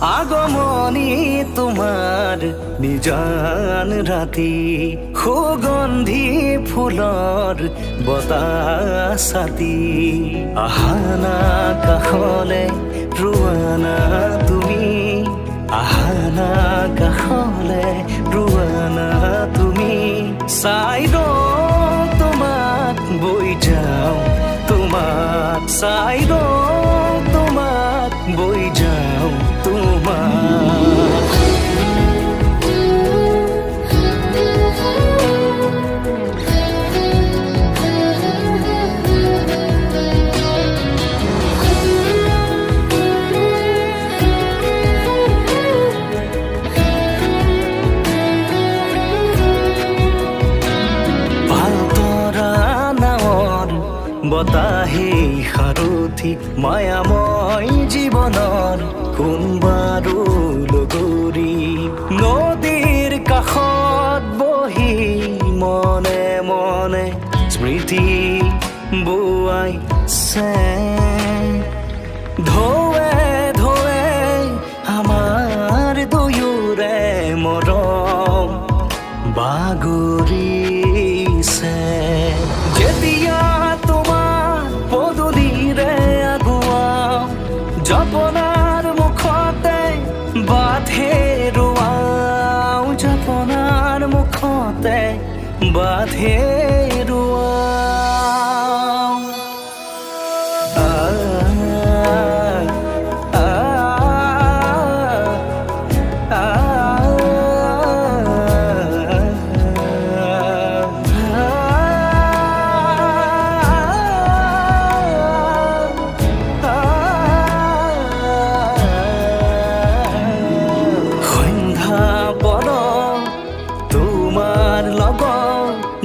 আগমনি তোমাৰ নিজান ৰাতি সুগন্ধি ফুলৰ বতাহ ছাতি আহানা কাষলে ৰোৱানা তুমি আহানা কাষলে ৰোৱানা তুমি চাই তোমাক বৈ যাওঁ তোমাক চাই তোমাক বৈ যাওঁ তোমাক বতাহে সাৰথি মায়াময় জীৱনৰ কোনবাৰো লগৰী নদীৰ কাষত বহি মনে মনে স্মৃতি বোৱাইছে ঢৌৱে ঢৌৱে আমাৰ দুয়োৰে মৰম বাগৰিছে যেতিয়া জপনাৰ মুখতে বাঁধে ৰোৱাওঁ জপনাৰ মুখতে বাঁধে ৰোৱাওঁ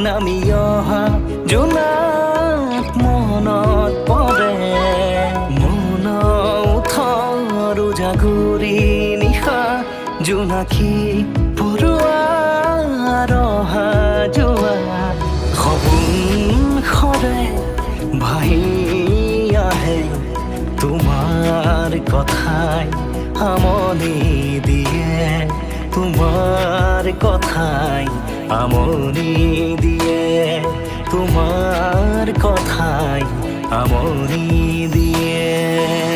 নামি অহা জোনাক মনত পৰে মন উঠৰ জাগৰি নিশা জোনাকী পৰুৱা ৰহা যোৱা সপোন সৰে ভাহি আহে তোমাৰ কথাই আমনি দিয়ে তোমাৰ কথাই আমনি দিয়ে তোমাৰ কথাই আমনি দিয়ে